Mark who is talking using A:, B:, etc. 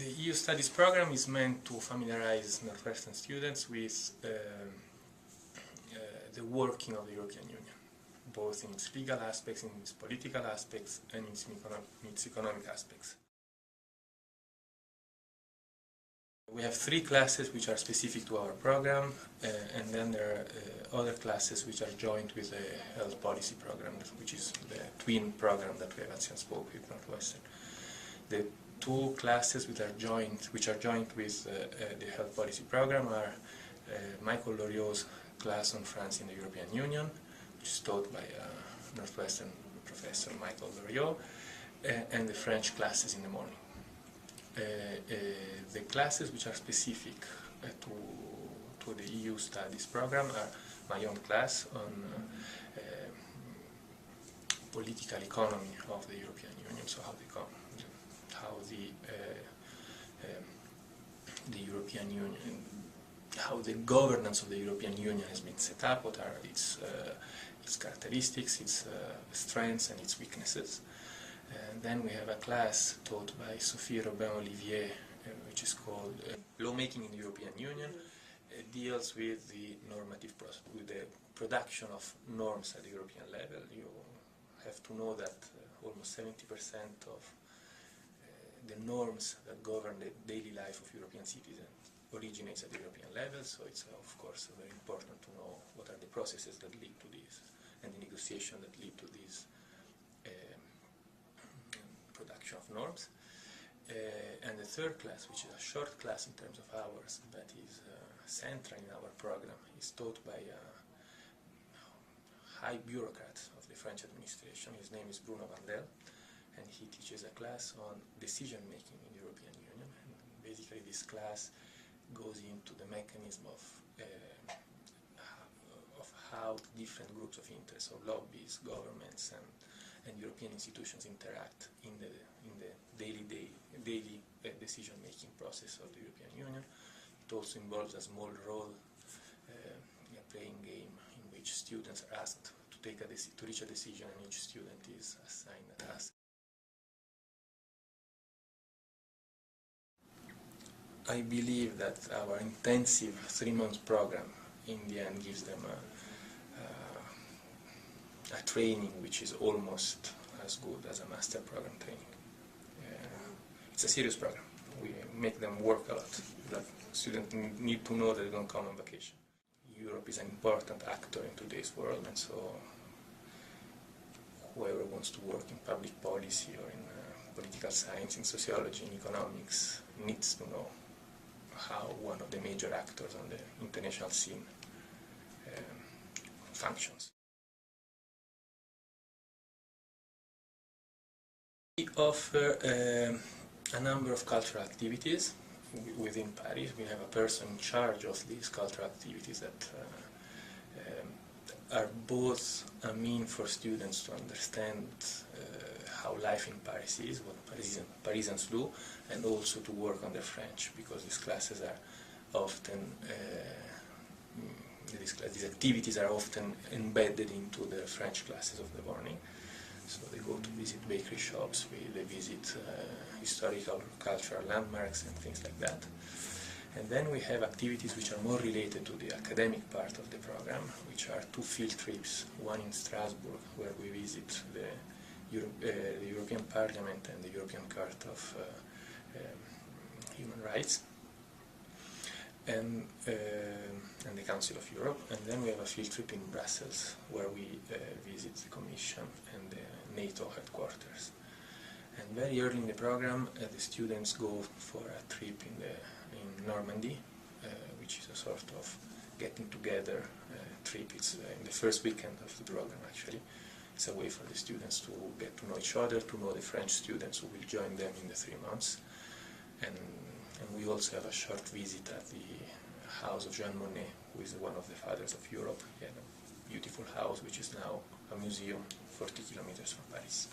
A: The EU Studies program is meant to familiarize Northwestern students with the working of the European Union, both in its legal aspects, in its political aspects, and in its economic aspects. We have 3 classes which are specific to our program, and then there are other classes which are joined with the health policy program, which is the twin program that we have at St. Spoke with Northwestern. The 2 classes which are joined with the health policy program are Michael Loriot's class on France in the European Union, which is taught by Northwestern professor Michael Loriot, and the French classes in the morning. The classes which are specific to the EU Studies program are my own class on political economy of the European Union, so how the governance of the European Union has been set up, what are its characteristics, its strengths and its weaknesses. And then we have a class taught by Sophie Robin-Olivier, which is called Lawmaking in the European Union. It deals with the normative process, with the production of norms at the European level. You have to know that almost 70% of the norms that govern the daily life of European citizens originates at the European level, so it's of course very important to know what are the processes that lead to this and the negotiation that lead to this production of norms. And the 3rd class, which is a short class in terms of hours, but is central in our program, is taught by a high bureaucrat of the French administration. His name is Bruno Vandel, and he teaches a class on decision making in the European Union. And basically this class goes into the mechanism of how different groups of interest, of lobbies, governments and European institutions interact in the daily decision-making process of the European Union. It also involves a small role, a playing game in which students are asked to reach a decision, and each student is assigned a task. I believe that our intensive 3-month program in the end gives them a training which is almost as good as a master program training. It's a serious program. We make them work a lot. Students need to know that they don't come on vacation. Europe is an important actor in today's world, and so whoever wants to work in public policy or in political science, in sociology, in economics, needs to know how one of the major actors on the international scene functions. We offer a number of cultural activities within Paris. We have a person in charge of these cultural activities that are both a mean for students to understand how life in Paris is, what Parisians do, and also to work on their French, because these classes are often, these activities are often embedded into the French classes of the morning. So they go to visit bakery shops, they visit historical, cultural landmarks and things like that. And then we have activities which are more related to the academic part of the program, which are 2 field trips, one in Strasbourg, where we visit the European Parliament and the European Court of Human Rights, and the Council of Europe. And then we have a field trip in Brussels, where we visit the Commission and the NATO headquarters. And very early in the program, the students go for a trip in Normandy, which is a sort of getting together trip. It's in the first weekend of the program, actually. It's a way for the students to get to know each other, to know the French students who will join them in the 3 months. And we also have a short visit at the house of Jean Monnet, who is one of the fathers of Europe. He had a beautiful house, which is now a museum 40 kilometers from Paris.